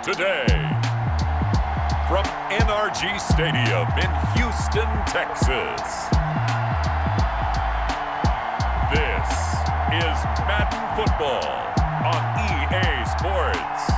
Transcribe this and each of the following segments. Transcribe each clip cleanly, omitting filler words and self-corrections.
today. From NRG Stadium in Houston, Texas. This is Madden Football on EA Sports.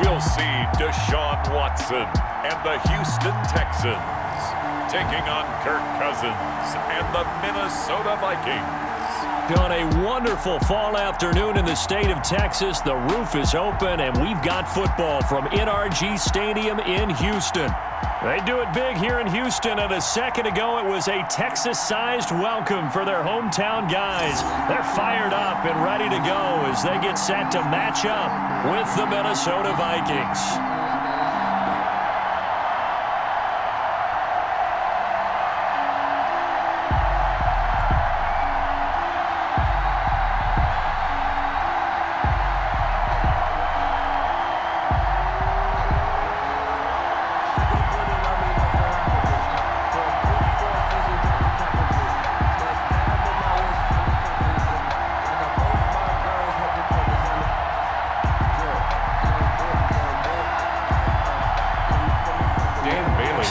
We'll see Deshaun Watson and the Houston Texans taking on Kirk Cousins and the Minnesota Vikings. On a wonderful fall afternoon in the state of Texas, the roof is open and we've got football from NRG Stadium in Houston. They do it big here in Houston, and a second ago it was a Texas-sized welcome for their hometown guys. They're fired up and ready to go as they get set to match up with the Minnesota Vikings.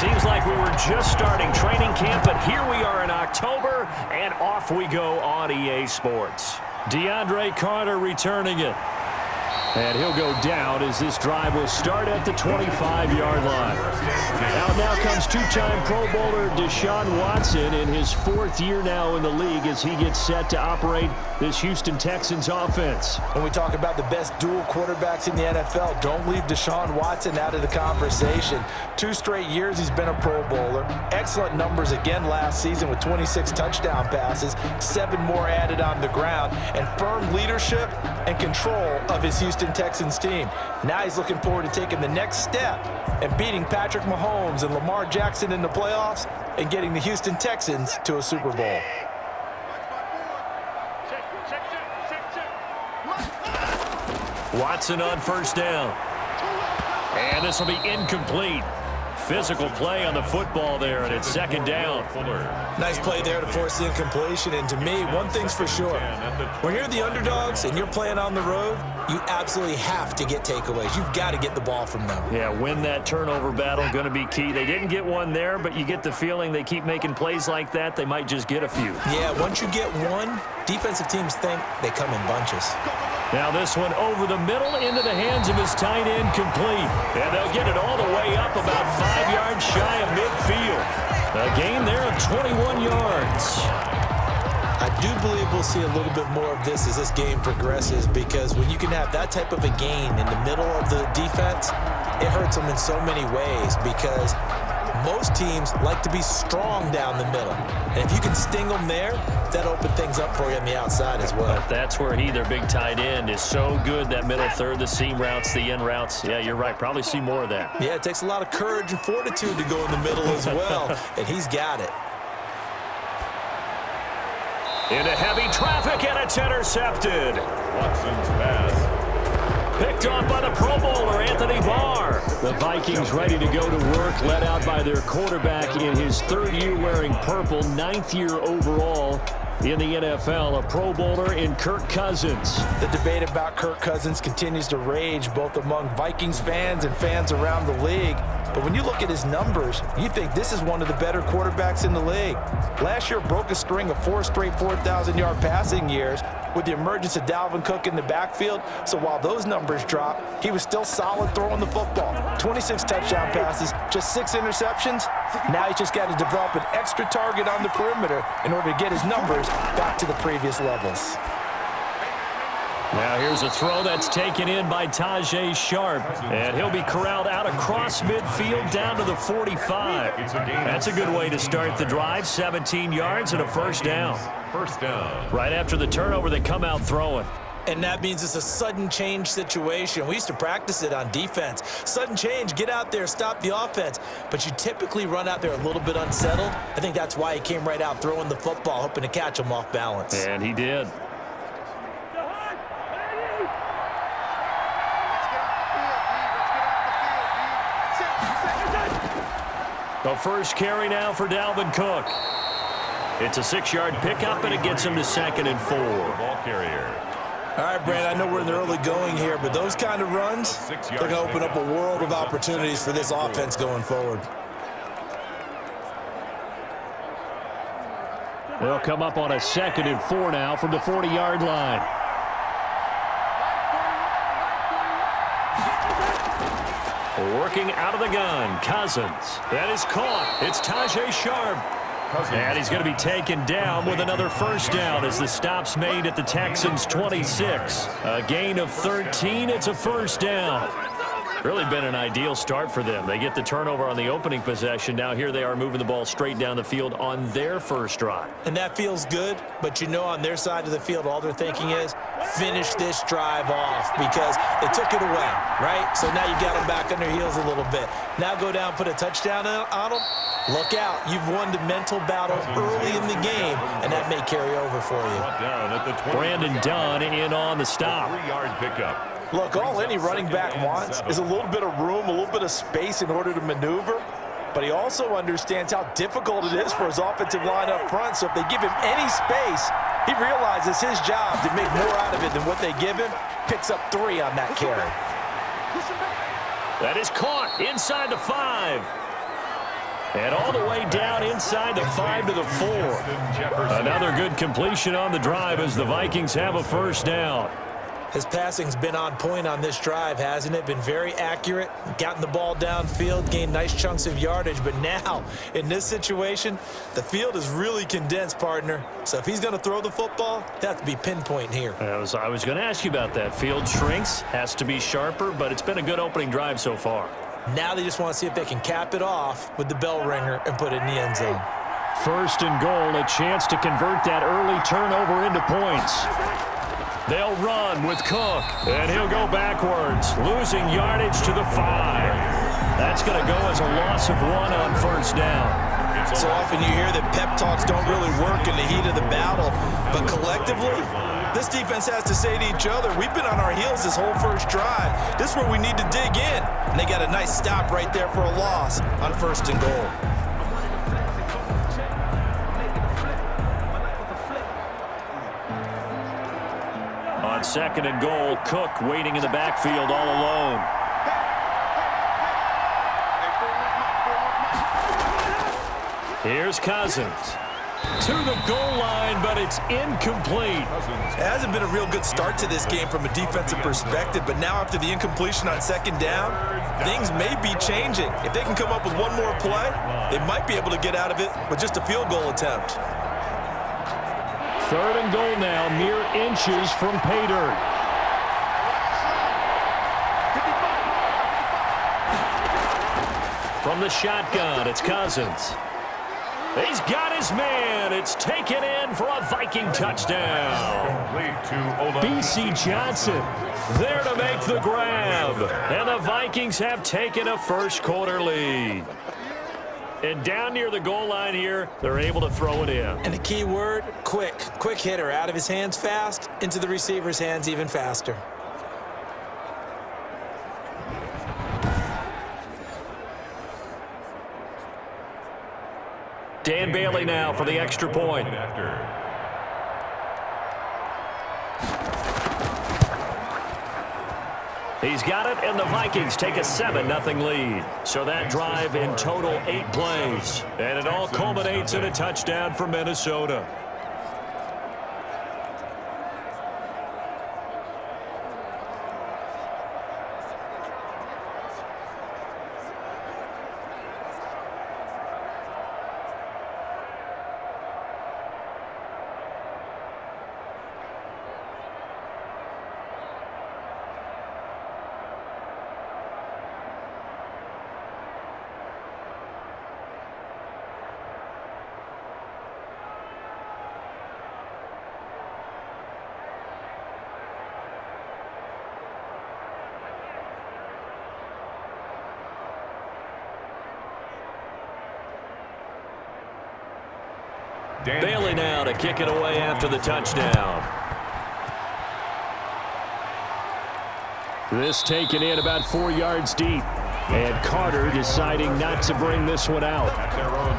Seems like we were just starting training camp, but here we are in October, and off we go on EA Sports. DeAndre Carter returning it. And he'll go down as this drive will start at the 25-yard line. Now comes two-time Pro Bowler Deshaun Watson in his fourth year now in the league as he gets set to operate this Houston Texans offense. When we talk about the best dual quarterbacks in the NFL, don't leave Deshaun Watson out of the conversation. 2 straight years he's been a Pro Bowler. Excellent numbers again last season with 26 touchdown passes, 7 more added on the ground, and firm leadership and control of his Houston Texans team. Now he's looking forward to taking the next step and beating Patrick Mahomes and Lamar Jackson in the playoffs and getting the Houston Texans to a Super Bowl. Watson on first down. And this will be incomplete. Physical play on the football there, and it's second down. Nice play there to force the incompletion, and to me, one thing's for sure. When you're the underdogs and you're playing on the road, you absolutely have to get takeaways. You've got to get the ball from them. Yeah, win that turnover battle, going to be key. They didn't get one there, but you get the feeling they keep making plays like that, they might just get a few. Yeah, once you get one, defensive teams think they come in bunches. Now this one over the middle into the hands of his tight end, complete. And they'll get it all the way up about 5 yards shy of midfield. A gain there of 21 yards. I do believe we'll see a little bit more of this as this game progresses, because when you can have that type of a gain in the middle of the defense, it hurts them in so many ways, because most teams like to be strong down the middle. And if you can sting them there, that opens things up for you on the outside as well. But that's where their big tight end, is so good, that middle third, the seam routes, the in routes. Yeah, you're right. Probably see more of that. Yeah, it takes a lot of courage and fortitude to go in the middle as well, and he's got it. Into heavy traffic, and it's intercepted. Watson's pass. Picked off by the Pro Bowler, Anthony Barr. The Vikings ready to go to work, led out by their quarterback in his 3rd year wearing purple, 9th year overall in the NFL, a Pro Bowler in Kirk Cousins. The debate about Kirk Cousins continues to rage both among Vikings fans and fans around the league. But when you look at his numbers, you think this is one of the better quarterbacks in the league. Last year broke a string of 4 straight 4,000-yard passing years with the emergence of Dalvin Cook in the backfield. So while those numbers dropped, he was still solid throwing the football. 26 touchdown passes, just 6 interceptions. Now he's just got to develop an extra target on the perimeter in order to get his numbers back to the previous levels. Now here's a throw that's taken in by Tajay Sharp, and he'll be corralled out across midfield down to the 45. That's a good way to start the drive, 17 yards and a first down. First down. Right after the turnover, they come out throwing. And that means it's a sudden change situation. We used to practice it on defense. Sudden change, get out there, stop the offense. But you typically run out there a little bit unsettled. I think that's why he came right out throwing the football, hoping to catch him off balance. And he did. The first carry now for Dalvin Cook. It's a 6-yard pickup, and it gets him to 2nd and 4. Ball carrier. All right, Brand, I know we're in the early going here, but those kind of runs, they're going to open up a world of opportunities for this offense going forward. They'll come up on a 2nd and 4 now from the 40-yard line. Working out of the gun, Cousins. That is caught. It's Tajay Sharp. And he's going to be taken down with another first down as the stop's made at the Texans' 26. A gain of 13. It's a first down. Really been an ideal start for them. They get the turnover on the opening possession. Now here they are moving the ball straight down the field on their first drive. And that feels good, but you know on their side of the field, all they're thinking is finish this drive off because they took it away, right? So now you got them back on their heels a little bit. Now go down, put a touchdown on them. Look out. You've won the mental battle early in the game, and that may carry over for you. Brandon Dunn in on the stop. 3-yard pickup. Look, all any running back wants is a little bit of room, a little bit of space in order to maneuver. But he also understands how difficult it is for his offensive line up front. So if they give him any space, he realizes his job to make more out of it than what they give him. Picks up 3 on that carry. That is caught inside the 5. And all the way down inside the 5 to the 4. Another good completion on the drive as the Vikings have a first down. His passing's been on point on this drive, hasn't it? Been very accurate, gotten the ball downfield, gained nice chunks of yardage. But now, in this situation, the field is really condensed, partner. So if he's going to throw the football, it has to be pinpoint here. I was going to ask you about that. Field shrinks, has to be sharper, but it's been a good opening drive so far. Now they just want to see if they can cap it off with the bell ringer and put it in the end zone. First and goal, a chance to convert that early turnover into points. They'll run with Cook, and he'll go backwards, losing yardage to the 5. That's going to go as a loss of 1 on first down. So often you hear that pep talks don't really work in the heat of the battle, but collectively, this defense has to say to each other, we've been on our heels this whole first drive. This is where we need to dig in. And they got a nice stop right there for a loss on first and goal. On 2nd and goal, Cook waiting in the backfield all alone. Here's Cousins. To the goal line, but it's incomplete. It hasn't been a real good start to this game from a defensive perspective, but now after the incompletion on 2nd down, things may be changing. If they can come up with one more play, they might be able to get out of it with just a field goal attempt. 3rd and goal now, mere inches from pay dirt. From the shotgun, it's Cousins. He's got his man. It's taken in for a Viking touchdown. B.C. Johnson there to make the grab. And the Vikings have taken a first quarter lead. And down near the goal line here, they're able to throw it in. And the key word, quick. Quick hitter, out of his hands fast, into the receiver's hands even faster. Dan Bailey now for the extra point. He's got it, and the Vikings take a 7-0 lead. So that drive in total 8 plays. And it all culminates in a touchdown for Minnesota. Bailey now to kick it away after the touchdown. This taken in about 4 yards deep. And Carter deciding not to bring this one out. At their own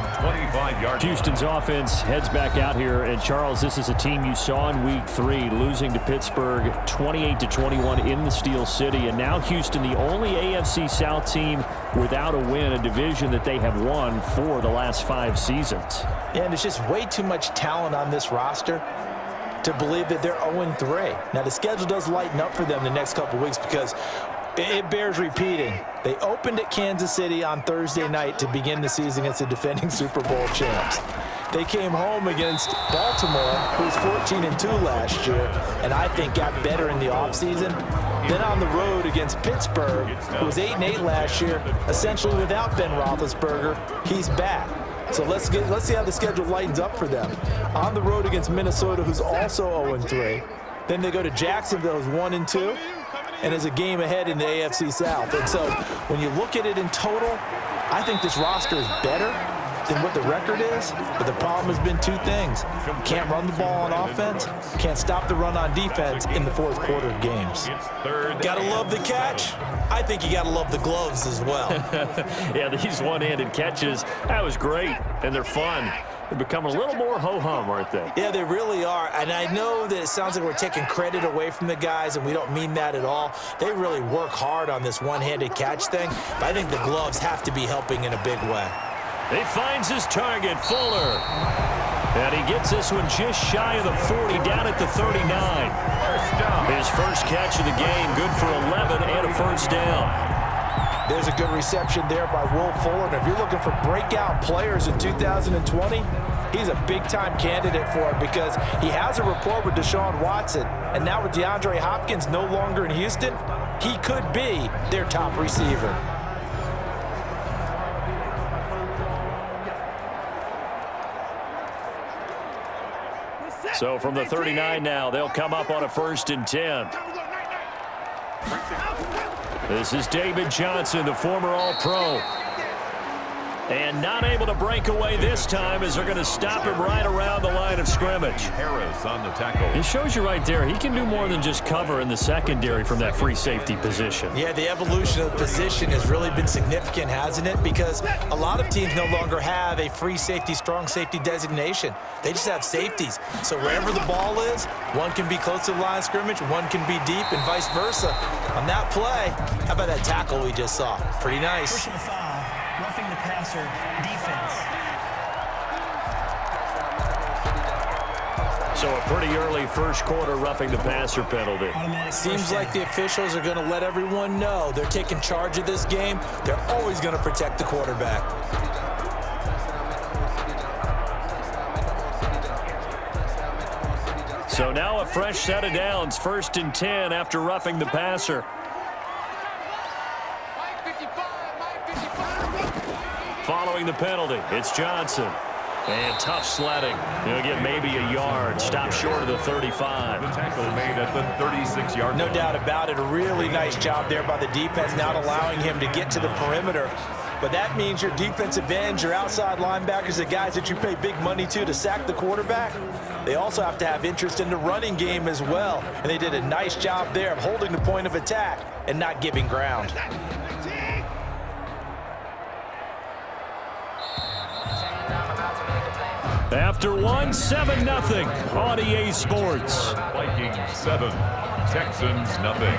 25-yard. Houston's offense heads back out here. And, Charles, this is a team you saw in Week 3 losing to Pittsburgh 28-21 in the Steel City. And now Houston, the only AFC South team without a win, a division that they have won for the last 5 seasons. Yeah, and there's just way too much talent on this roster to believe that they're 0-3. Now, the schedule does lighten up for them the next couple weeks because it bears repeating. They opened at Kansas City on Thursday night to begin the season against the defending Super Bowl champs. They came home against Baltimore, who was 14-2 last year, and I think got better in the offseason. Then on the road against Pittsburgh, who was 8-8 last year, essentially without Ben Roethlisberger. He's back. So let's see how the schedule lightens up for them. On the road against Minnesota, who's also 0-3. Then they go to Jacksonville, who's 1-2, and is a game ahead in the AFC South. And so when you look at it in total, I think this roster is better than what the record is, but the problem has been 2 things. Can't run the ball on offense, can't stop the run on defense in the fourth quarter of games. Gotta love the catch. I think you gotta love the gloves as well. Yeah, these one-handed catches, that was great, and they're fun. They're becoming a little more ho-hum, aren't they? Yeah, they really are. And I know that it sounds like we're taking credit away from the guys, and we don't mean that at all. They really work hard on this one-handed catch thing, but I think the gloves have to be helping in a big way. He finds his target, Fuller. And he gets this one just shy of the 40, down at the 39. His first catch of the game, good for 11 and a first down. There's a good reception there by Will Fuller. And if you're looking for breakout players in 2020, he's a big-time candidate for it because he has a rapport with Deshaun Watson. And now with DeAndre Hopkins no longer in Houston, he could be their top receiver. So from the 39 now, they'll come up on a 1st and 10. This is David Johnson, the former All-Pro. And not able to break away this time as they're going to stop him right around the line of scrimmage. Harris on the tackle. It shows you right there, he can do more than just cover in the secondary from that free safety position. Yeah, the evolution of the position has really been significant, hasn't it? Because a lot of teams no longer have a free safety, strong safety designation. They just have safeties. So wherever the ball is, one can be close to the line of scrimmage, one can be deep, and vice versa. On that play, how about that tackle we just saw? Pretty nice. Pushing the foul, roughing the passer, defense. So a pretty early first quarter roughing the passer penalty. Seems like the officials are going to let everyone know they're taking charge of this game. They're always going to protect the quarterback. So now a fresh set of downs, 1st and 10 after roughing the passer. Following the penalty, it's Johnson. And tough sledding. He'll get maybe a yard. Stop short of the 35. The tackle made at the 36-yard line. No doubt about it. A really nice job there by the defense, not allowing him to get to the perimeter. But that means your defensive ends, your outside linebackers, the guys that you pay big money to sack the quarterback, they also have to have interest in the running game as well. And they did a nice job there of holding the point of attack and not giving ground. After one, 7-0 on EA Sports. Vikings 7, Texans nothing.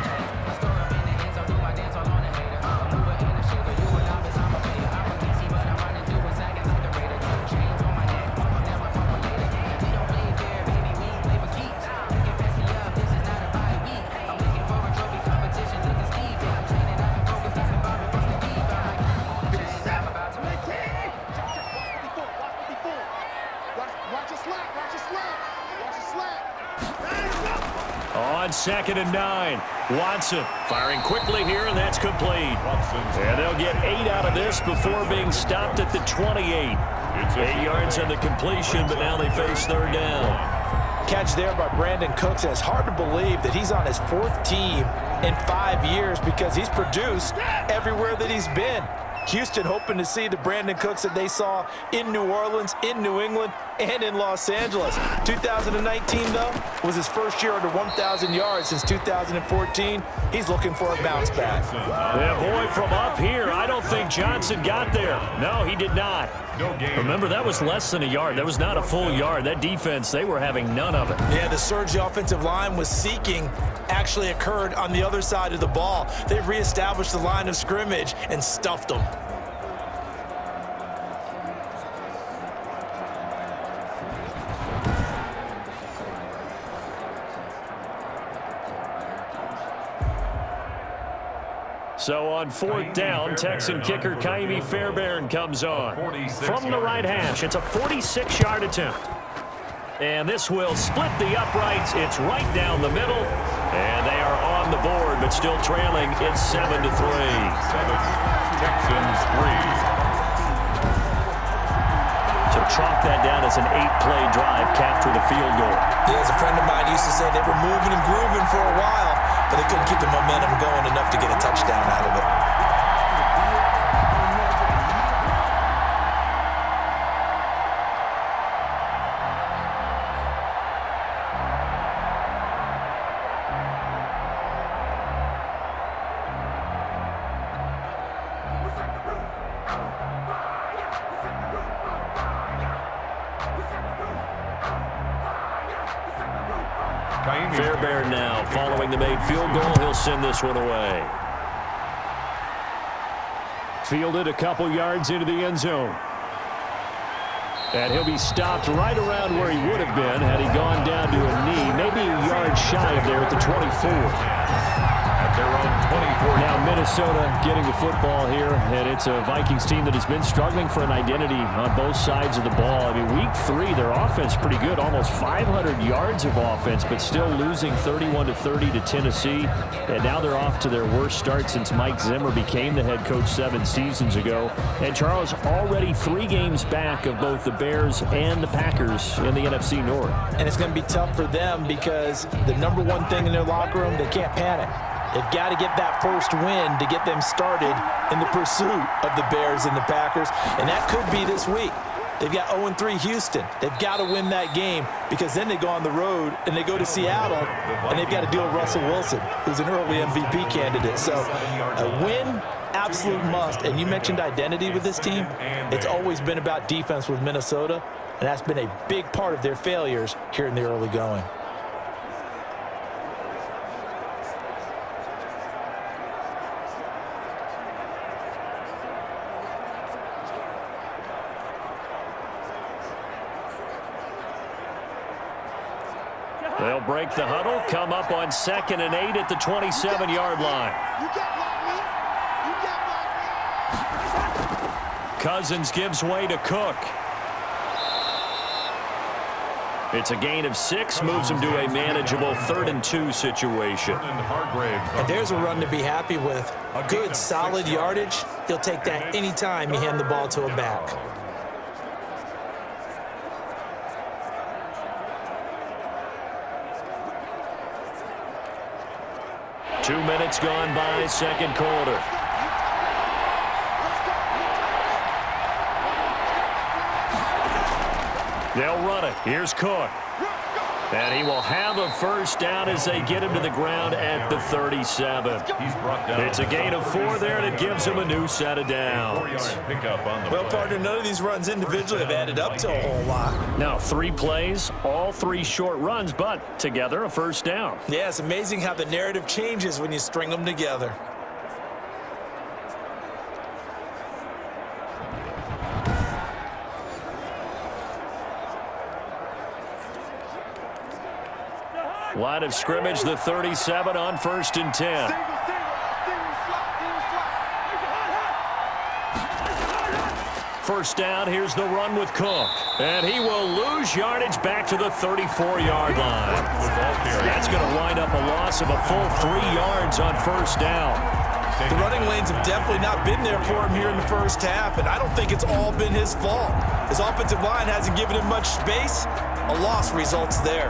On 2nd and 9, Watson firing quickly here, and that's complete. And they'll get 8 out of this before being stopped at the 28. 8 yards on the completion, but now they face 3rd down. Catch there by Brandon Cooks, and it's hard to believe that he's on his 4th team in 5 years because he's produced everywhere that he's been. Houston hoping to see the Brandon Cooks that they saw in New Orleans, in New England, and in Los Angeles. 2019, though, was his first year under 1,000 yards since 2014. He's looking for a bounce back. Yeah, boy, from up here, I don't think Johnson got there. No, he did not. Remember, that was less than a yard. That was not a full yard. That defense, they were having none of it. Yeah, the surge the offensive line was seeking actually occurred on the other side of the ball. They reestablished the line of scrimmage and stuffed them. So on fourth down, Texan kicker Ka'imi Fairbairn comes on. From the right hash, it's a 46-yard attempt. And this will split the uprights. It's right down the middle. And they are on the board, but still trailing. It's 7-3. Texans 3. So chalk that down as an 8-play drive, capped with a field goal. Yeah, as a friend of mine used to say, they were moving and grooving for a while, but they couldn't keep the momentum going enough to get a touchdown out of it. Fairbairn now following the made field goal. He'll send this one away. Fielded a couple yards into the end zone. And he'll be stopped right around where he would have been had he gone down to a knee, maybe a yard shy of there at the 24. Their own 24. Now Minnesota getting the football here, and it's a Vikings team that has been struggling for an identity on both sides of the ball. I mean, week 3, their offense pretty good, almost 500 yards of offense, but still losing 31-30 to Tennessee. And now they're off to their worst start since Mike Zimmer became the head coach 7 seasons ago. And Charles, already 3 games back of both the Bears and the Packers in the NFC North. And it's going to be tough for them because the number one thing in their locker room, they can't panic. They've got to get that first win to get them started in the pursuit of the Bears and the Packers, and that could be this week. They've got 0-3 Houston. They've got to win that game because then they go on the road and they go to Seattle, and they've got to deal with Russell Wilson, who's an early MVP candidate. So a win, absolute must. And you mentioned identity with this team. It's always been about defense with Minnesota, and that's been a big part of their failures here in the early going. They'll break the huddle, come up on 2nd and 8 at the 27-yard line. Cousins gives way to Cook. It's a gain of 6, moves him to a manageable 3rd and 2 situation. And there's a run to be happy with. Good, solid yardage. He'll take that anytime you hand the ball to a back. Two minutes gone by, second quarter. They'll run it. Here's Cook. And he will have a first down as they get him to the ground at the 37. It's a gain of 4 there, and it gives him a new set of downs. Well, partner, none of these runs individually have added up to a whole lot. Now, 3 plays, all 3 short runs, but together a first down. Yeah, it's amazing how the narrative changes when you string them together. Line of scrimmage, the 37 on 1st and 10. First down, here's the run with Cook. And he will lose yardage back to the 34-yard line. That's going to wind up a loss of a full 3 yards on first down. The running lanes have definitely not been there for him here in the first half, and I don't think it's all been his fault. His offensive line hasn't given him much space. A loss results there.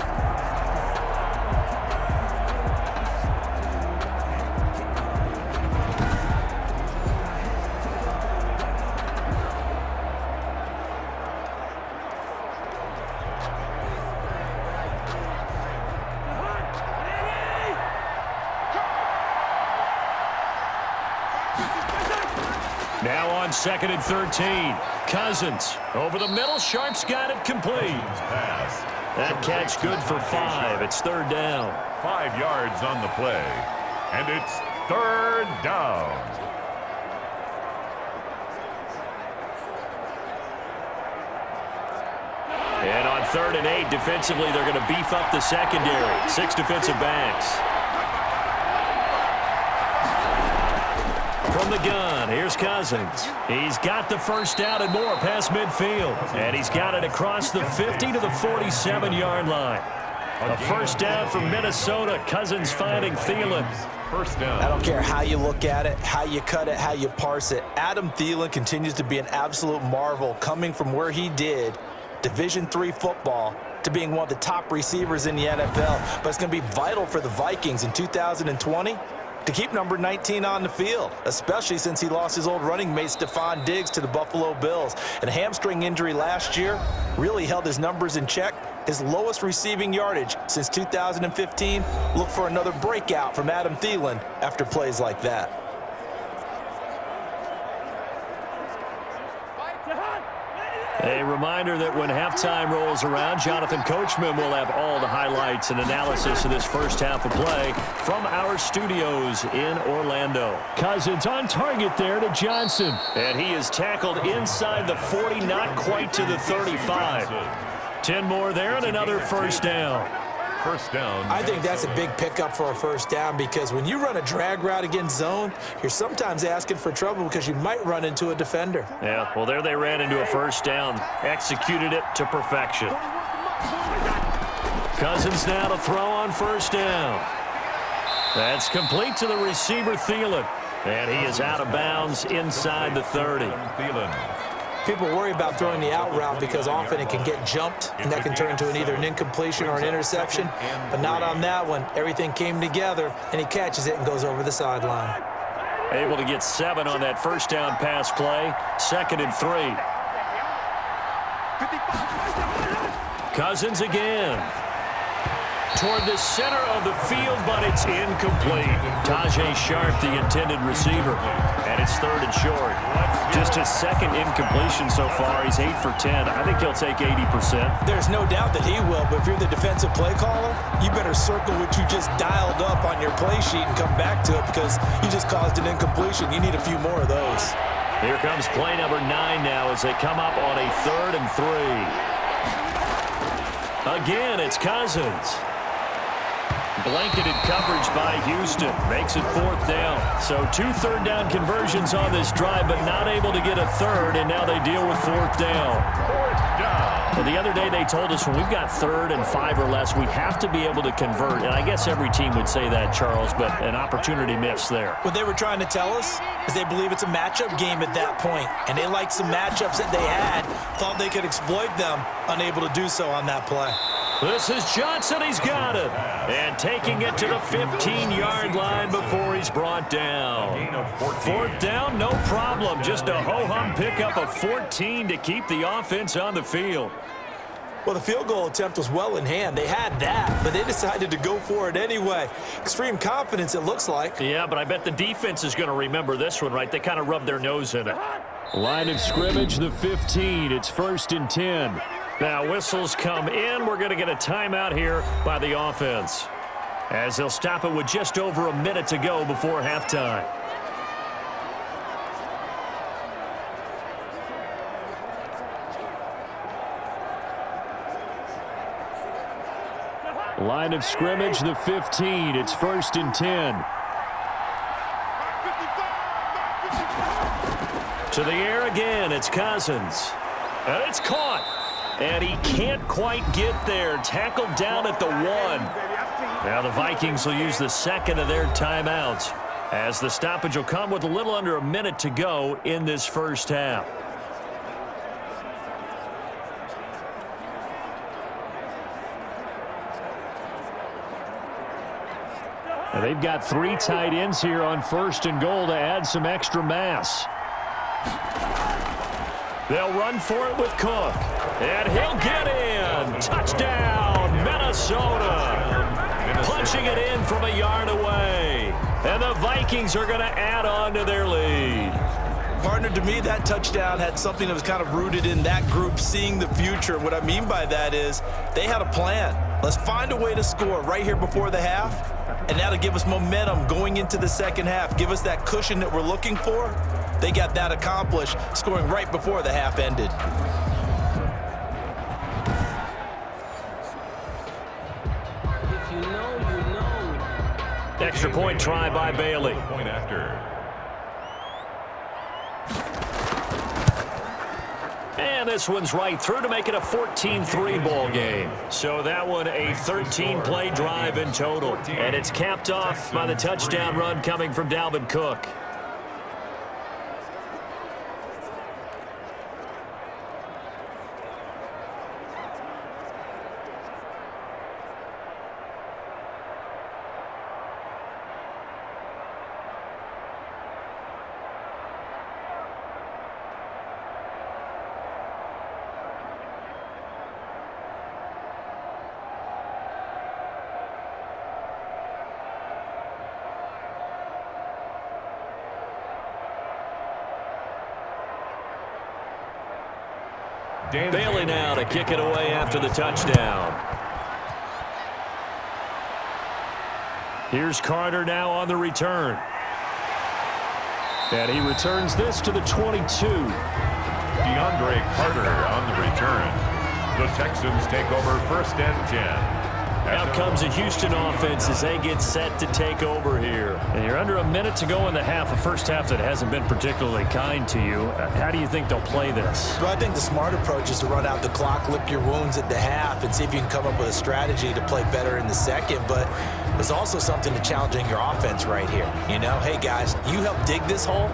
2nd and 13. Cousins over the middle. Sharp's got it complete. That catch good for 5. It's 3rd down. 5 yards on the play, and it's 3rd down. And on 3rd and 8, defensively, they're going to beef up the secondary. 6 defensive backs. From the gun, here's Cousins. He's got the first down and more past midfield. And he's got it across the 50 to the 47-yard line. A first down from Minnesota. Cousins finding Thielen. First down. I don't care how you look at it, how you cut it, how you parse it. Adam Thielen continues to be an absolute marvel coming from where he did Division III football to being one of the top receivers in the NFL. But it's going to be vital for the Vikings in 2020 to keep number 19 on the field, especially since he lost his old running mate Stephon Diggs to the Buffalo Bills. And a hamstring injury last year really held his numbers in check. His lowest receiving yardage since 2015. Look for another breakout from Adam Thielen after plays like that. A reminder that when halftime rolls around, Jonathan Coachman will have all the highlights and analysis of this first half of play from our studios in Orlando. Cousins on target there to Johnson. And he is tackled inside the 40, not quite to the 35. 10 more there and another first down. First down. I think that's a big pickup for a first down because when you run a drag route against zone, you're sometimes asking for trouble because you might run into a defender. Yeah, well, there they ran into a first down. Executed it to perfection. Cousins now to throw on first down. That's complete to the receiver, Thielen. And he is out of bounds inside the 30. Thielen. People worry about throwing the out route because often it can get jumped, and that can turn into either an incompletion or an interception. But not on that one. Everything came together, and he catches it and goes over the sideline. Able to get 7 on that first down pass play. 2nd and 3. Cousins again. Toward the center of the field, but it's incomplete. Tajay Sharp, the intended receiver. And it's 3rd and short. Just his 2nd incompletion so far. He's 8 for 10. I think he'll take 80%. There's no doubt that he will, but if you're the defensive play caller, you better circle what you just dialed up on your play sheet and come back to it because you just caused an incompletion. You need a few more of those. Here comes play number 9 now as they come up on a 3rd and 3. Again, it's Cousins. Blanketed coverage by Houston. Makes it 4th down. So 2 third down conversions on this drive, but not able to get a 3rd, and now they deal with 4th down. 4th down. Well, the other day they told us when we've got 3rd and 5 or less, we have to be able to convert. And I guess every team would say that, Charles, but an opportunity missed there. What they were trying to tell us is they believe it's a matchup game at that point, and they liked some matchups that they had, thought they could exploit them, unable to do so on that play. This is Johnson. He's got it. And taking it to the 15-yard line before he's brought down. 4th down, no problem. Just a ho-hum pickup of 14 to keep the offense on the field. Well, the field goal attempt was well in hand. They had that, but they decided to go for it anyway. Extreme confidence, it looks like. Yeah, but I bet the defense is going to remember this one, right? They kind of rubbed their nose in it. Line of scrimmage, the 15. It's 1st and 10. Now, whistles come in. We're going to get a timeout here by the offense, as they'll stop it with just over a minute to go before halftime. Line of scrimmage, the 15. It's 1st and 10. To the air again, it's Cousins. And it's caught. And he can't quite get there. Tackled down at the 1. Now the Vikings will use the 2nd of their timeouts, as the stoppage will come with a little under a minute to go in this first half. And they've got 3 tight ends here on 1st and goal to add some extra mass. They'll run for it with Cook. And he'll get in. Touchdown, Minnesota. Punching it in from a yard away. And the Vikings are going to add on to their lead. Partner, to me, that touchdown had something that was kind of rooted in that group seeing the future. What I mean by that is they had a plan. Let's find a way to score right here before the half, and that'll give us momentum going into the second half, give us that cushion that we're looking for. They got that accomplished, scoring right before the half ended. Extra point try by Bailey. Point after. And this one's right through to make it a 14-3 ball game. So that one a 13-play drive in total. And it's capped off by the touchdown run coming from Dalvin Cook. Bailey now to kick it away after the touchdown. Here's Carter now on the return. And he returns this to the 22. DeAndre Carter on the return. The Texans take over 1st and 10. Out comes the Houston offense as they get set to take over here. And you're under a minute to go in the half, a first half that hasn't been particularly kind to you. How do you think they'll play this? Well, I think the smart approach is to run out the clock, lick your wounds at the half, and see if you can come up with a strategy to play better in the second. But there's also something to challenging your offense right here. You know, hey, guys, you help dig this hole.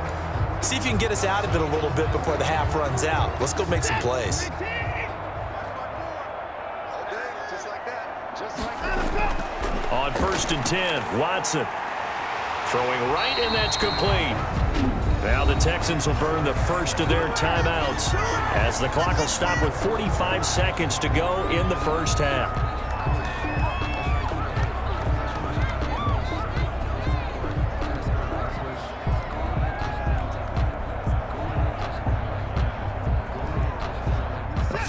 See if you can get us out of it a little bit before the half runs out. Let's go make some plays. On 1st and 10, Watson throwing right, and that's complete. Now the Texans will burn the first of their timeouts as the clock will stop with 45 seconds to go in the first half.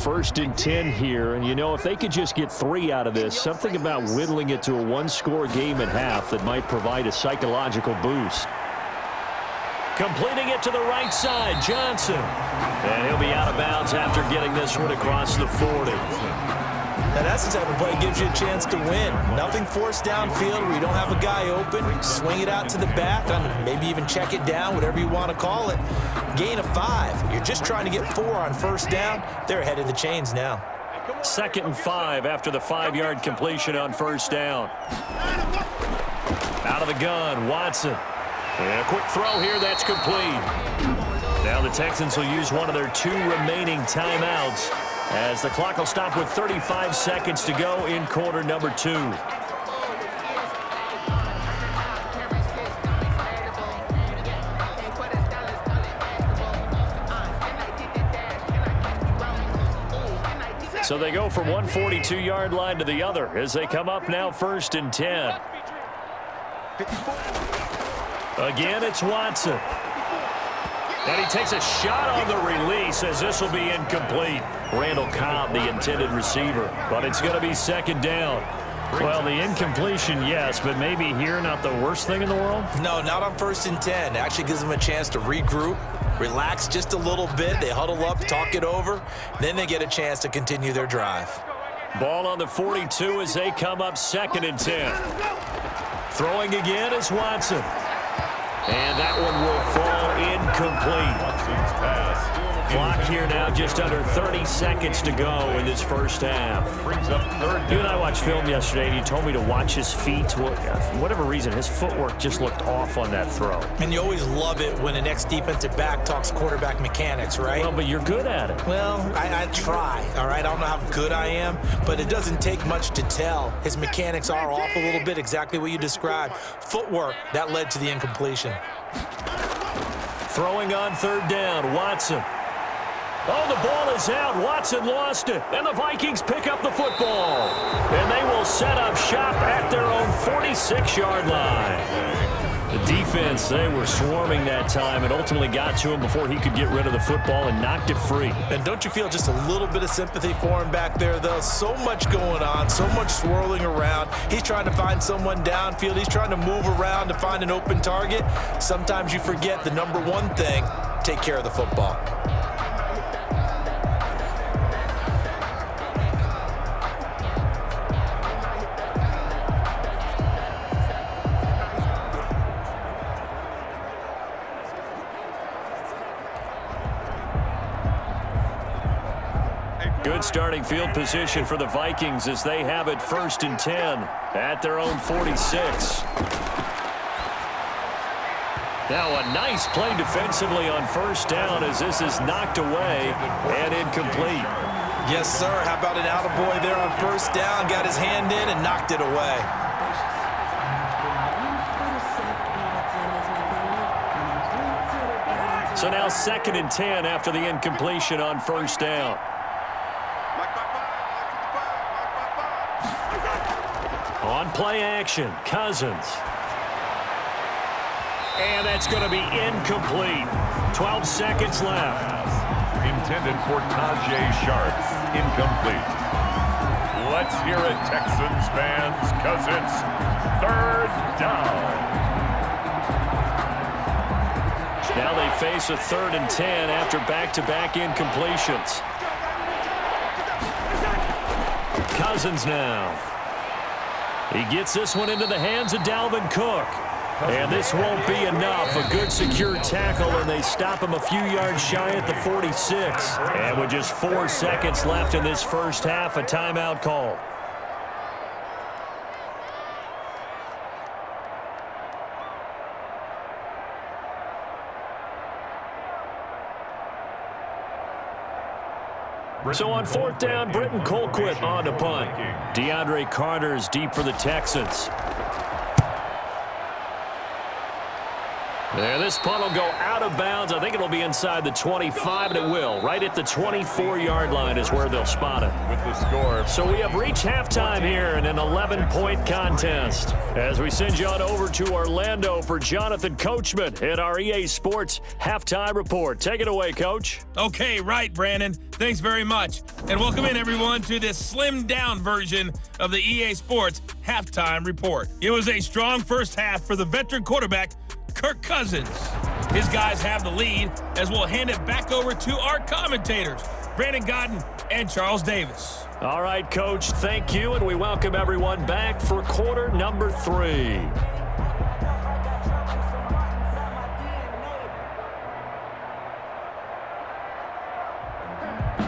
First and 10 here, and you know, if they could just get 3 out of this, something about whittling it to a one-score game at half that might provide a psychological boost. Completing it to the right side, Johnson. And he'll be out of bounds after getting this one across the 40. Now that's the type of play that gives you a chance to win. Nothing forced downfield where you don't have a guy open. Swing it out to the back, maybe even check it down, whatever you want to call it. Gain of 5. You're just trying to get 4 on 1st down. They're ahead of the chains now. 2nd and 5 after the 5-yard completion on 1st down. Out of the gun, Watson. And a quick throw here, that's complete. Now the Texans will use one of their 2 remaining timeouts as the clock will stop with 35 seconds to go in quarter number 2. So they go from one 42-yard line to the other as they come up now 1st and 10. Again, it's Watson. And he takes a shot on the release as this will be incomplete. Randall Cobb, the intended receiver, but it's going to be 2nd down. Well, the incompletion, yes, but maybe here not the worst thing in the world? No, not on 1st and 10. It actually gives them a chance to regroup, relax just a little bit. They huddle up, talk it over. Then they get a chance to continue their drive. Ball on the 42 as they come up 2nd and 10. Throwing again is Watson. And that one will fall incomplete. Watson's pass. Clock here now just under 30 seconds to go in this first half. Brings up 3rd down. You and I watched film yesterday, and you told me to watch his feet. Well, for whatever reason, his footwork just looked off on that throw. And you always love it when an ex-defensive back talks quarterback mechanics, right? Well, but you're good at it. Well, I try, all right? I don't know how good I am, but it doesn't take much to tell. His mechanics are off a little bit, exactly what you described. Footwork, that led to the incompletion. Throwing on 3rd down, Watson. Oh, the ball is out. Watson lost it. And the Vikings pick up the football. And they will set up shop at their own 46-yard line. The defense, they were swarming that time and ultimately got to him before he could get rid of the football and knocked it free. And don't you feel just a little bit of sympathy for him back there, though? So much going on, so much swirling around. He's trying to find someone downfield. He's trying to move around to find an open target. Sometimes you forget the number one thing, take care of the football. Good starting field position for the Vikings as they have it 1st and 10 at their own 46. Now a nice play defensively on 1st down as this is knocked away and incomplete. Yes, sir. How about an attaboy there on 1st down? Got his hand in and knocked it away. So now 2nd and 10 after the incompletion on 1st down. On play action, Cousins. And that's going to be incomplete. 12 seconds left. Intended for Tajay Sharp. Incomplete. Let's hear it, Texans fans, because it's 3rd down. Now they face a 3rd and 10 after back-to-back incompletions. Cousins now. He gets this one into the hands of Dalvin Cook. And this won't be enough. A good secure tackle, and they stop him a few yards shy at the 46. And with just 4 seconds left in this first half, a timeout call. So on 4th down, Britton Colquitt on to punt. DeAndre Carter's deep for the Texans. There, this punt will go out of bounds. I think it'll be inside the 25, and it will. Right at the 24-yard line is where they'll spot it. With the score. So we have reached halftime here in an 11-point contest. As we send you on over to Orlando for Jonathan Coachman at our EA Sports Halftime Report. Take it away, Coach. Okay, right, Brandon. Thanks very much. And welcome in, everyone, to this slimmed-down version of the EA Sports Halftime Report. It was a strong first half for the veteran quarterback, Kirk Cousins. His guys have the lead as we'll hand it back over to our commentators, Brandon Godden and Charles Davis. All right, Coach, thank you, and we welcome everyone back for quarter number 3.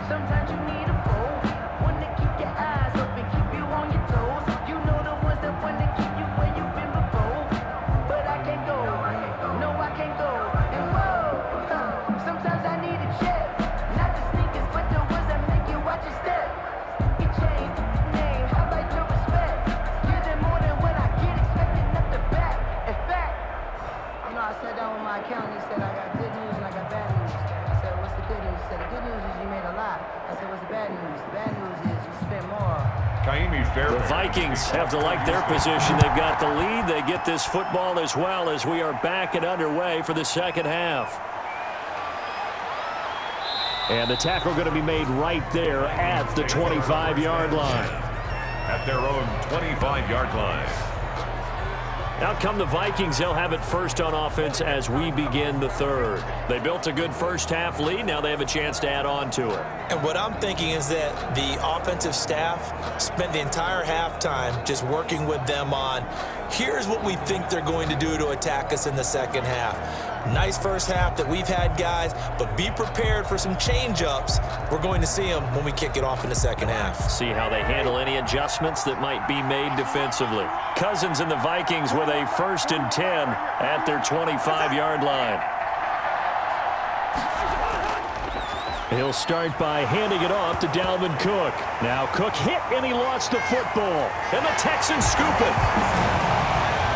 Sometimes you need a foe, one to keep your eyes open, keep you on your toes. You know the ones that want to keep you where you've been before. But I can't go, no I can't go. And whoa, sometimes I need a check. Not the sneakers, but the ones that make you watch your step. You change name, how about your respect? Give them more than what I get, expecting up the back. In fact, you know, I sat down with my accountant, he said I got good news and I got bad news. I said, what's the good news? He said, the good news is you made a lot. I said, what's the bad news? The bad news is you spent more. The Vikings have to like their position. They've got the lead. They get this football as well as we are back and underway for the second half. And the tackle going to be made right there at the 25-yard line. At their own 25-yard line. Out come the Vikings. They'll have it first on offense as we begin the third. They built a good first half lead. Now they have a chance to add on to it. And what I'm thinking is that the offensive staff spent the entire halftime just working with them on, here's what we think they're going to do to attack us in the second half. Nice first half that we've had, guys, but be prepared for some change-ups. We're going to see them when we kick it off in the second half. See how they handle any adjustments that might be made defensively. Cousins and the Vikings with a 1st and 10 at their 25-yard line. He'll start by handing it off to Dalvin Cook. Now Cook hit and he lost the football. And the Texans scoop it.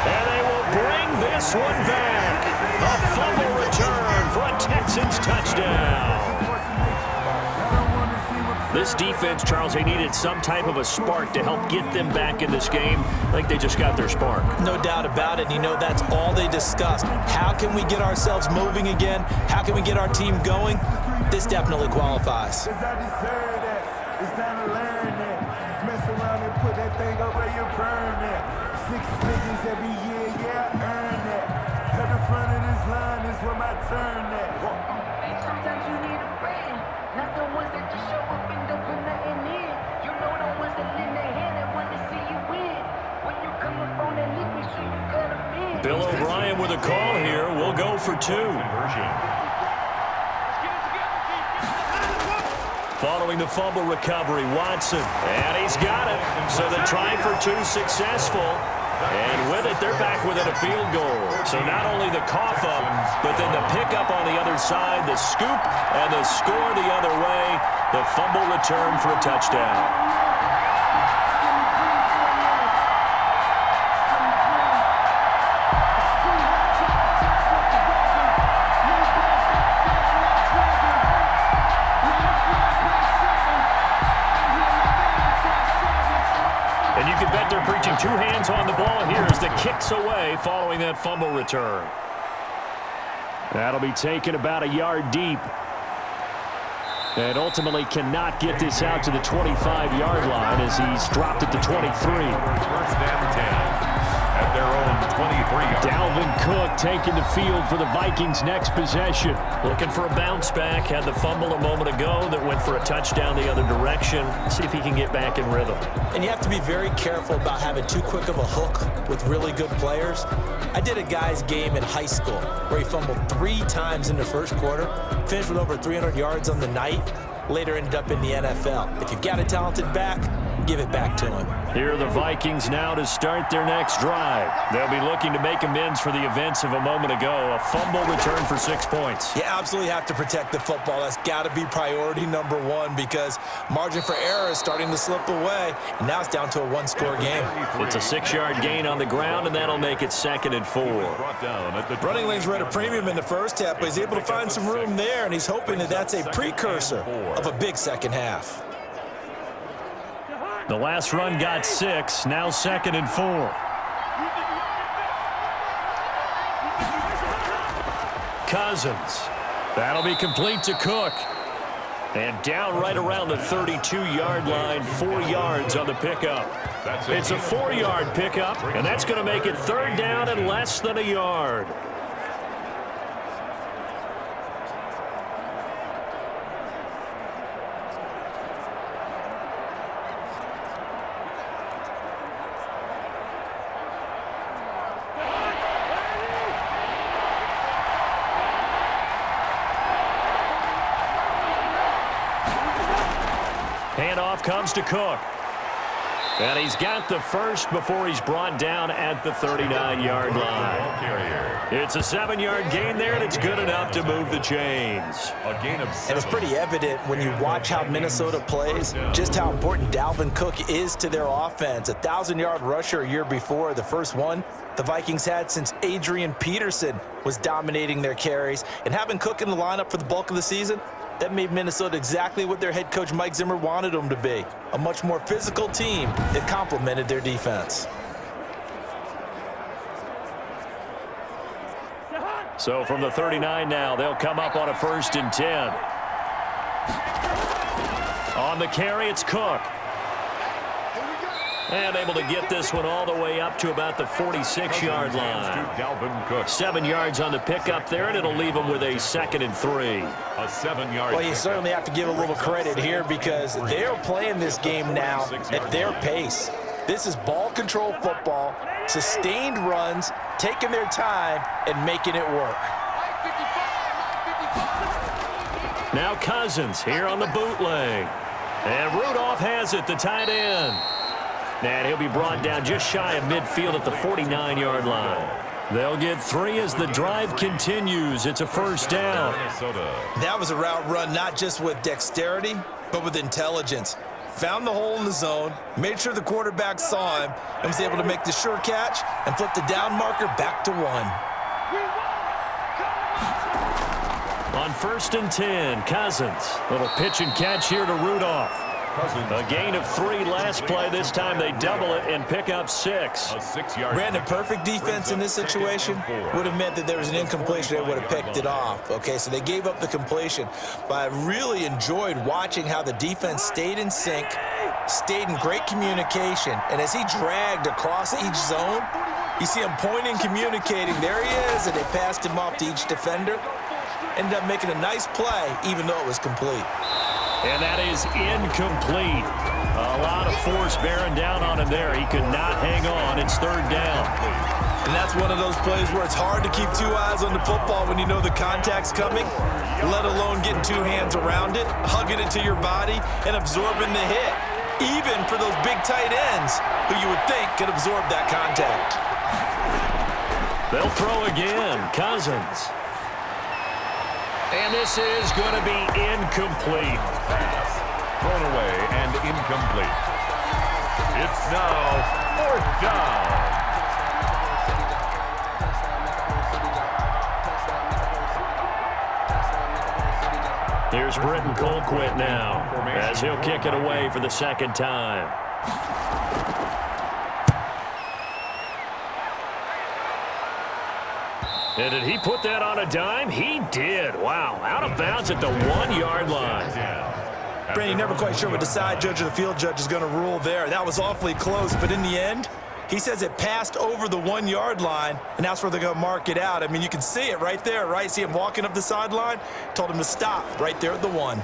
And they will bring this one back. A fumble return for a Texans touchdown. This defense, Charles, they needed some type of a spark to help get them back in this game. I think they just got their spark. No doubt about it. You know, that's all they discussed. How can we get ourselves moving again? How can we get our team going? This definitely qualifies. It's time to learn it. Mess around and put that thing up where you burn it. 6 figures every year, yeah, earn it. At the front of this line is where my turn at. Sometimes you need a friend, not the ones that just show up and don't put nothing in. You know the ones that lend their hand and want to see you win. When you come up on that league, make sure you cut them in. Bill O'Brien with a call here. We'll go for 2. Following the fumble recovery, Watson. And he's got it. So the try for 2 successful. And with it, they're back within a field goal. So not only the cough up, but then the pickup on the other side, the scoop, and the score the other way. The fumble return for a touchdown. Preaching 2 hands on the ball here as the kicks away following that fumble return. That'll be taken about a yard deep. And ultimately cannot get this out to the 25-yard line as he's dropped at the 23. First and 10 at their own 23-yard. Dalvin Cook taking the field for the Vikings' next possession. Looking for a bounce back. Had the fumble a moment ago that went for a touchdown the other direction. See if he can get back in rhythm. And you have to be very careful about having too quick of a hook with really good players. I did a guy's game in high school where he fumbled 3 times in the first quarter, finished with over 300 yards on the night, later ended up in the NFL. If you've got a talented back, give it back to him. Here are the Vikings now to start their next drive. They'll be looking to make amends for the events of a moment ago. A fumble return for 6 points. You absolutely have to protect the football. That's got to be priority number 1 because margin for error is starting to slip away. And now it's down to a 1-score game. It's a 6-yard gain on the ground, and that'll make it 2nd and 4. Running lanes were at a premium in the first half, but he's able to find some room there, and he's hoping that that's a precursor of a big second half. The last run got 6, now 2nd and 4. Cousins. That'll be complete to Cook. And down right around the 32-yard line, 4 yards on the pickup. It's a 4-yard pickup, and that's going to make it 3rd down and less than a yard. Handoff comes to Cook. And he's got the first before he's brought down at the 39-yard line. It's a 7-yard gain there, and it's good enough to move the chains. A gain of 7. And it's pretty evident when you watch how Minnesota plays, just how important Dalvin Cook is to their offense. A 1,000-yard rusher a year before, the first one the Vikings had since Adrian Peterson was dominating their carries. And having Cook in the lineup for the bulk of the season, that made Minnesota exactly what their head coach Mike Zimmer wanted them to be, a much more physical team that complemented their defense. So from the 39 now, they'll come up on a 1st and 10. On the carry, it's Cook. And able to get this one all the way up to about the 46-yard line. 7 yards on the pickup there, and it'll leave them with a 2nd and 3. A 7-yard. Well, you certainly have to give a little credit here because they're playing this game now at their pace. This is ball control football, sustained runs, taking their time, and making it work. Now Cousins here on the bootleg. And Rudolph has it, the tight end. And he'll be brought down just shy of midfield at the 49-yard line. They'll get 3 as the drive continues. It's a 1st down. That was a route run not just with dexterity, but with intelligence. Found the hole in the zone, made sure the quarterback saw him, and was able to make the sure catch and flip the down marker back to 1. On 1st and 10. Cousins. Little pitch and catch here to Rudolph. A gain of 3 last play. This time they double it and pick up 6. Brandon, perfect defense in this situation would have meant that there was an incompletion. They would have picked it off. Okay, so they gave up the completion. But I really enjoyed watching how the defense stayed in sync, stayed in great communication. And as he dragged across each zone, you see him pointing, communicating. There he is, and they passed him off to each defender. Ended up making a nice play, even though it was complete. And that is incomplete. A lot of force bearing down on him there. He could not hang on. It's 3rd down. And that's one of those plays where it's hard to keep 2 eyes on the football when you know the contact's coming, let alone getting 2 hands around it, hugging it to your body, and absorbing the hit, even for those big tight ends who you would think could absorb that contact. They'll throw again. Cousins. And this is going to be incomplete. Thrown away and incomplete. It's now 4th down. Here's Britton Colquitt now as he'll kick it away for the 2nd time. And did he put that on a dime? He did. Wow. Out of bounds at the 1-yard line. Brandon, never quite sure what the side judge or the field judge is going to rule there. That was awfully close, but in the end, he says it passed over the 1-yard line, and that's where they're going to mark it out. I mean, you can see it right there, right? See him walking up the sideline? Told him to stop right there at the 1.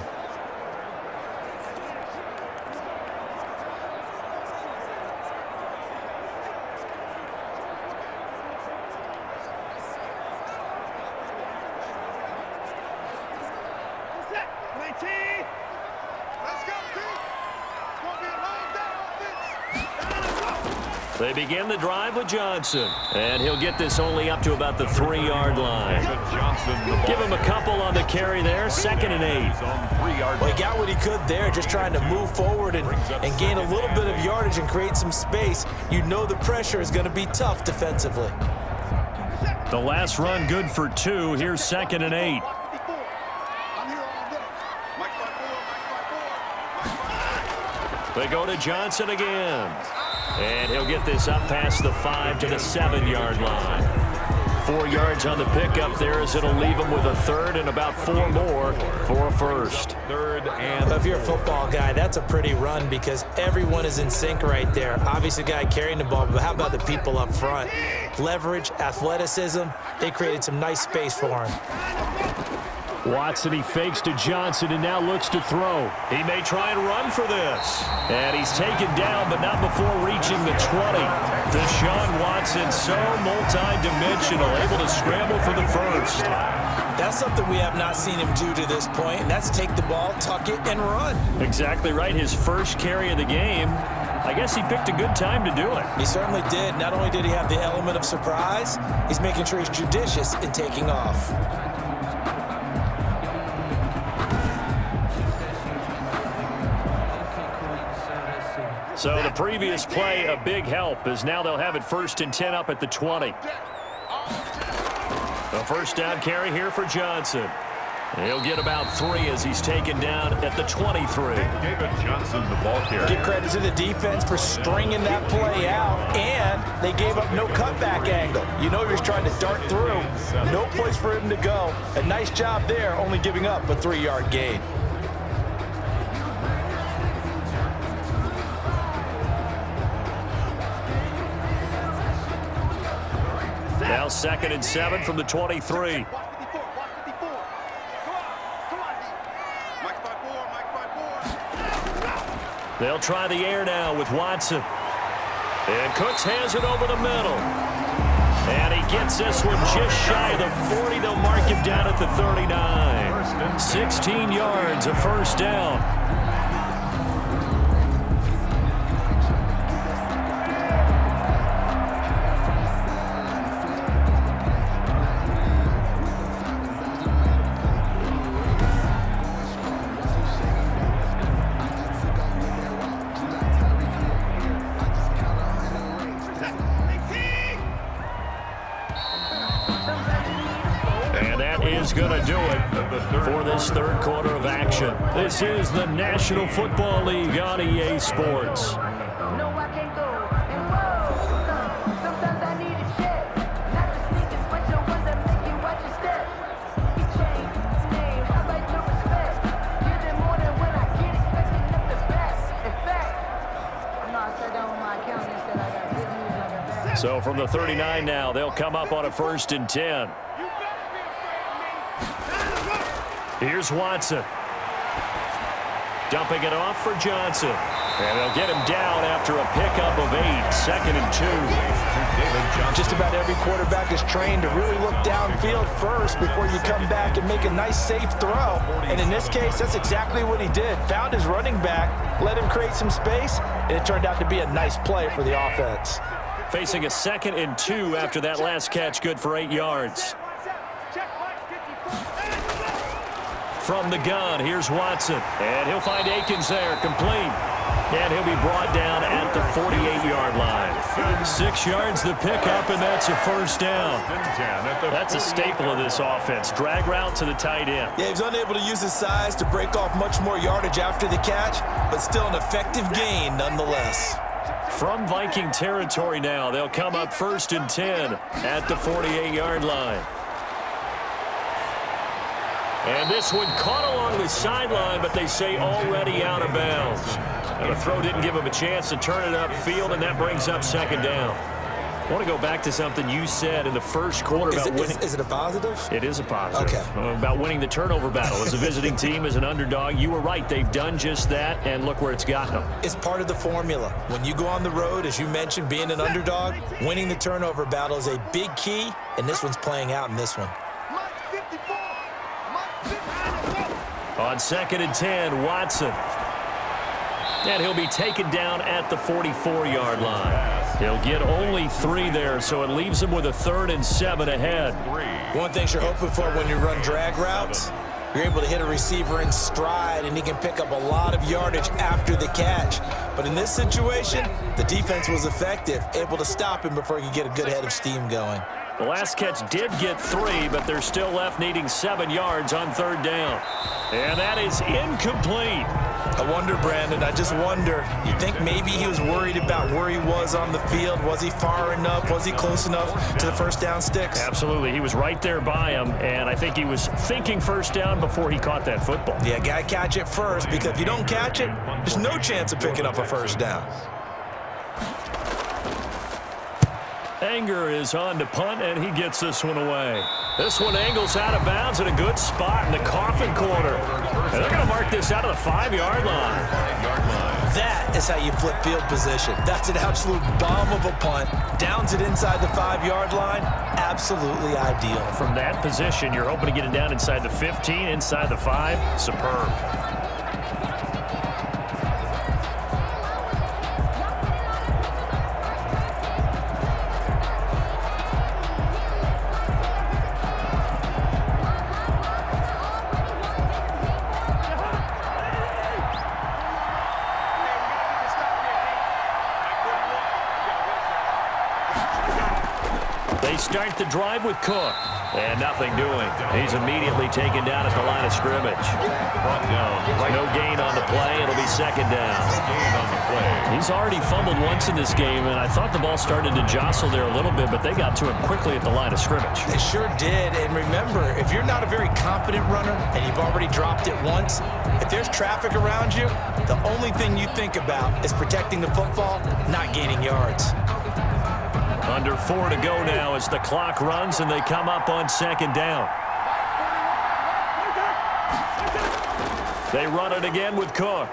They begin the drive with Johnson, and he'll get this only up to about the 3-yard line. Give him a couple on the carry there, 2nd and 8. Well, he got what he could there, just trying to move forward and gain a little bit of yardage and create some space. You know the pressure is going to be tough defensively. The last run good for 2. Here's 2nd and 8. They go to Johnson again. And he'll get this up past the 5 to the 7-yard line. 4 yards on the pickup there as it'll leave him with a 3rd and about 4 more for a 1st. 3rd and if you're a football guy, that's a pretty run because everyone is in sync right there. Obviously, the guy carrying the ball, but how about the people up front? Leverage, athleticism, they created some nice space for him. Watson, he fakes to Johnson and now looks to throw. He may try and run for this. And he's taken down, but not before reaching the 20. Deshaun Watson, so multi-dimensional, able to scramble for the 1st. That's something we have not seen him do to this point, and that's take the ball, tuck it, and run. Exactly right. His first carry of the game. I guess he picked a good time to do it. He certainly did. Not only did he have the element of surprise, he's making sure he's judicious in taking off. So the previous play, a big help, as now they'll have it 1st and 10 up at the 20. The 1st down carry here for Johnson. He'll get about 3 as he's taken down at the 23. David Johnson, the ball carrier. Give credit to the defense for stringing that play out, and they gave up no cutback angle. You know you're just trying to dart through. No place for him to go. A nice job there, only giving up a 3-yard gain. Now 2nd and 7 from the 23. They'll try the air now with Watson. And Cooks has it over the middle. And he gets this one just shy of the 40. They'll mark him down at the 39. 16 yards, a 1st down. is going to do it for this third quarter of action. This is the National Football League on EA Sports. No, I can't go. And whoa, sometimes I need a check. Not the sneakers, but the ones that make you watch your step. You change his name, I like your respect. Give them more than what I get, expecting them the best. In fact, no, I said that on my account and said I got good news, I got bad. So from the 39 now, they'll come up on a 1st and 10. Here's Watson. Dumping it off for Johnson. And they'll get him down after a pickup of 8. 2nd and 2. Just about every quarterback is trained to really look downfield first before you come back and make a nice, safe throw. And in this case, that's exactly what he did. Found his running back, let him create some space, and it turned out to be a nice play for the offense. Facing a 2nd and 2 after that last catch, good for 8 yards. From the gun, here's Watson. And he'll find Akins there, complete. And he'll be brought down at the 48-yard line. 6 yards the pickup, and that's a 1st down. That's a staple of this offense. Drag route to the tight end. Yeah, he was unable to use his size to break off much more yardage after the catch, but still an effective gain nonetheless. From Viking territory now, they'll come up 1st and 10 at the 48-yard line. And this one caught along the sideline, but they say already out of bounds. And the throw didn't give him a chance to turn it upfield, and that brings up 2nd down. I want to go back to something you said in the first quarter about winning. Is it a positive? It is a positive. Okay. About winning the turnover battle. As a visiting team, as an underdog, you were right. They've done just that, and look where it's gotten them. It's part of the formula. When you go on the road, as you mentioned, being an underdog, winning the turnover battle is a big key, and this one's playing out in this one. On 2nd and 10, Watson. And he'll be taken down at the 44-yard line. He'll get only 3 there, so it leaves him with a 3rd and 7 ahead. One thing you're hoping for when you run drag routes, you're able to hit a receiver in stride, and he can pick up a lot of yardage after the catch. But in this situation, the defense was effective, able to stop him before he could get a good head of steam going. The last catch did get 3, but they're still left needing 7 yards on 3rd down. And that is incomplete. I wonder, Brandon, I just wonder, you think maybe he was worried about where he was on the field? Was he far enough? Was he close enough to the 1st down sticks? Absolutely. He was right there by him, and I think he was thinking 1st down before he caught that football. Yeah, got to catch it first, because if you don't catch it, there's no chance of picking up a 1st down. Anger is on to punt, and he gets this one away. This one angles out of bounds at a good spot in the coffin corner. And they're going to mark this out of the 5-yard line. That is how you flip field position. That's an absolute bomb of a punt. Downs it inside the 5-yard line. Absolutely ideal. From that position, you're hoping to get it down inside the 15, inside the 5. Superb. Start the drive with Cook. And nothing doing. He's immediately taken down at the line of scrimmage. No gain on the play. It'll be 2nd down. He's already fumbled once in this game, and I thought the ball started to jostle there a little bit, but they got to him quickly at the line of scrimmage. They sure did. And remember, if you're not a very confident runner and you've already dropped it once, if there's traffic around you, the only thing you think about is protecting the football, not gaining yards. Under 4 to go now as the clock runs and they come up on 2nd down. They run it again with Cook.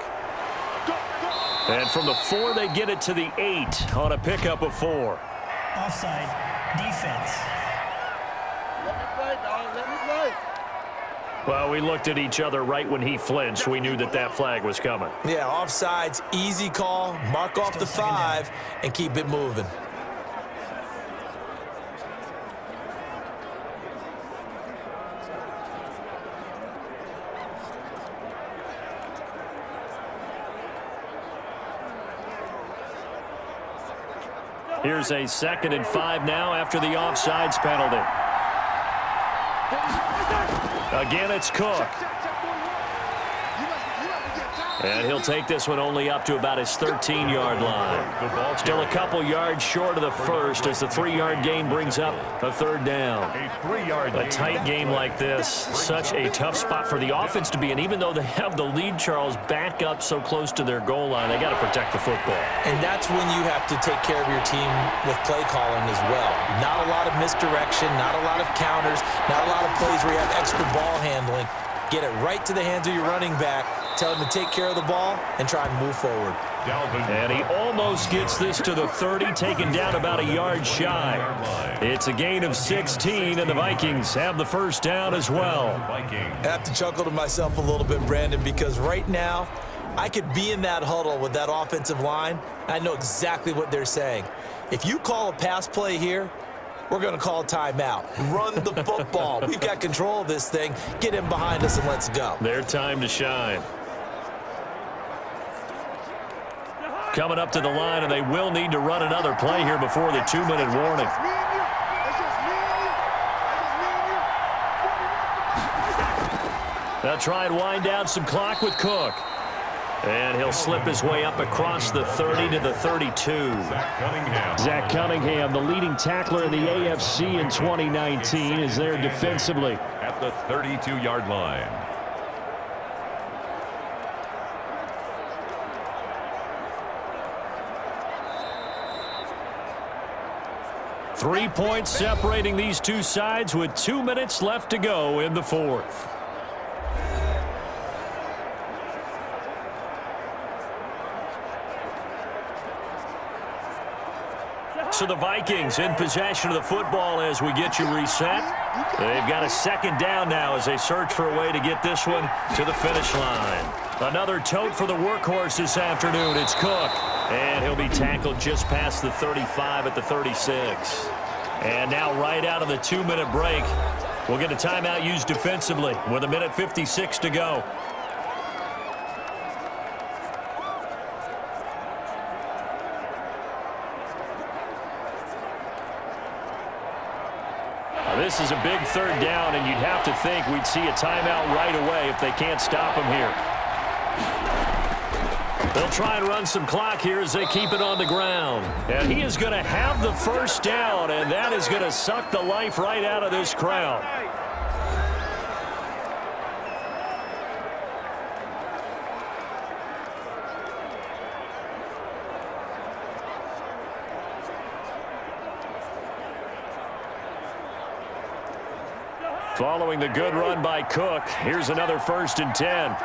And from the 4, they get it to the 8 on a pickup of 4. Offside. Defense. Well, we looked at each other right when he flinched. We knew that that flag was coming. Yeah, offsides, easy call. Mark off the 5 and keep it moving. Here's a 2nd and 5 now after the offsides penalty. Again, it's Cook. And he'll take this one only up to about his 13-yard line. Still a couple yards short of the first as the 3-yard gain brings up a third down. A tight game like this, such a tough spot for the offense to be in. Even though they have the lead, Charles, back up so close to their goal line, they got to protect the football. And that's when you have to take care of your team with play calling as well. Not a lot of misdirection, not a lot of counters, not a lot of plays where you have extra ball handling. Get it right to the hands of your running back. Tell him to take care of the ball and try and move forward. And he almost gets this to the 30, taken down about a yard shy. It's a gain of 16, and the Vikings have the first down as well. I have to chuckle to myself a little bit, Brandon, because right now I could be in that huddle with that offensive line. I know exactly what they're saying. If you call a pass play here, we're going to call a timeout. Run the football. We've got control of this thing. Get him behind us and let's go. Their time to shine. Coming up to the line, and they will need to run another play here before the 2-minute warning. They'll try and wind down some clock with Cook. And he'll slip his way up across the 30 to the 32. Zach Cunningham, the leading tackler in the AFC in 2019, is there defensively. At the 32-yard line. Three points separating these two sides with 2 minutes left to go in the fourth. So the Vikings in possession of the football as we get you reset. They've got a second down now as they search for a way to get this one to the finish line. Another tote for the workhorse this afternoon. It's Cook. And he'll be tackled just past the 35 at the 36. And now right out of the 2-minute break, we'll get a timeout used defensively with 1:56 to go. This is a big third down, and you'd have to think we'd see a timeout right away if they can't stop him here. They'll try and run some clock here as they keep it on the ground. And he is going to have the first down, and that is going to suck the life right out of this crowd. Following the good run by Cook, here's another 1st and 10.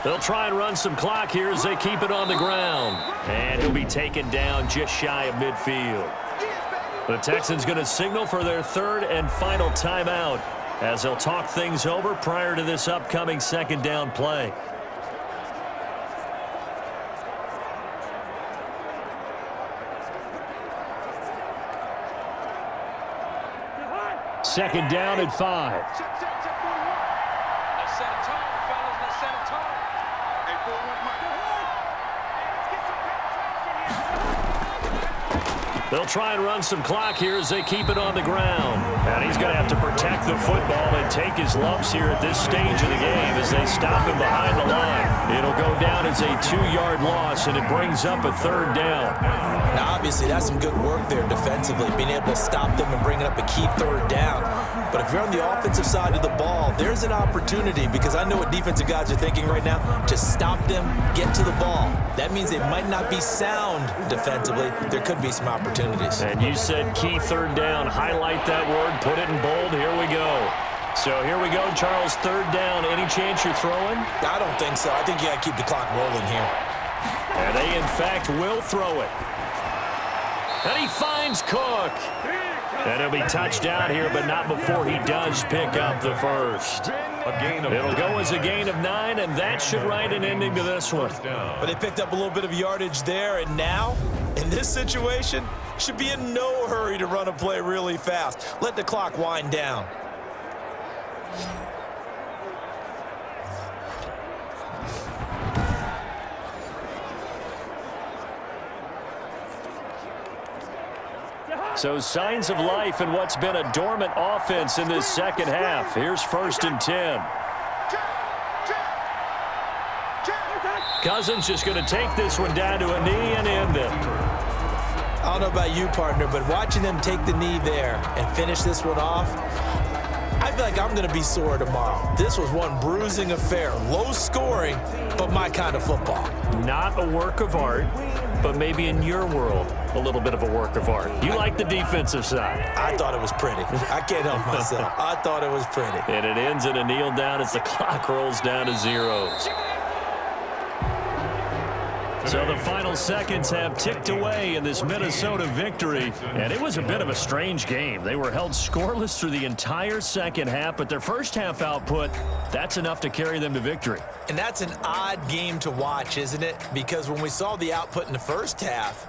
They'll try and run some clock here as they keep it on the ground. And he'll be taken down just shy of midfield. The Texans going to signal for their third and final timeout as they'll talk things over prior to this upcoming second down play. Second down at 5. They'll try and run some clock here as they keep it on the ground. And he's going to have to protect the football and take his lumps here at this stage of the game as they stop him behind the line. It'll go down as a 2-yard loss, and it brings up a third down. Now, obviously, that's some good work there defensively, being able to stop them and bringing up a key third down. But if you're on the offensive side of the ball, there's an opportunity, because I know what defensive guys are thinking right now. Just stop them, get to the ball. That means they might not be sound defensively. There could be some opportunities. And you said key third down. Highlight that word. Put it in bold. Here we go. So here we go, Charles. Third down. Any chance you're throwing? I don't think so. I think you got to keep the clock rolling here. And they, in fact, will throw it. And he finds Cook. And he'll be touchdown here, but not before he does pick up the first. It'll go as a gain of 9, and that should write an ending to this one. But they picked up a little bit of yardage there, and now, in this situation, should be in no hurry to run a play really fast. Let the clock wind down. So signs of life in what's been a dormant offense in this second half. Here's 1st and 10. Cousins just going to take this one down to a knee and end it. I don't know about you, partner, but watching them take the knee there and finish this one off, I feel like I'm going to be sore tomorrow. This was one bruising affair. Low scoring, but my kind of football. Not a work of art, but maybe in your world, a little bit of a work of art. You like the defensive side. I thought it was pretty. I can't help myself. I thought it was pretty. And it ends in a kneel down as the clock rolls down to zeros. So the final seconds have ticked away in this Minnesota victory, and it was a bit of a strange game. They were held scoreless through the entire second half, but their first half output, that's enough to carry them to victory. And that's an odd game to watch, isn't it? Because when we saw the output in the first half,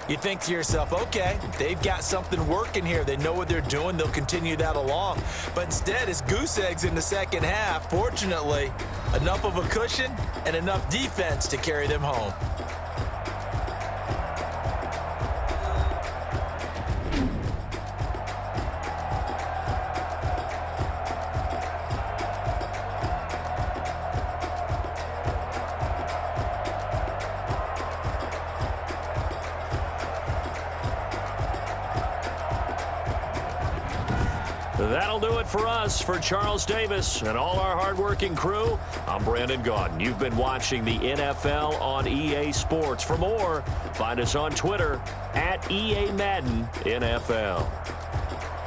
you think to yourself, okay, they've got something working here. They know what they're doing. They'll continue that along. But instead, it's goose eggs in the second half. Fortunately, enough of a cushion and enough defense to carry them home. That'll do it for us. For Charles Davis and all our hardworking crew, I'm Brandon Gaudin. You've been watching the NFL on EA Sports. For more, find us on Twitter at EA Madden NFL.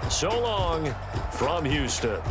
So long from Houston.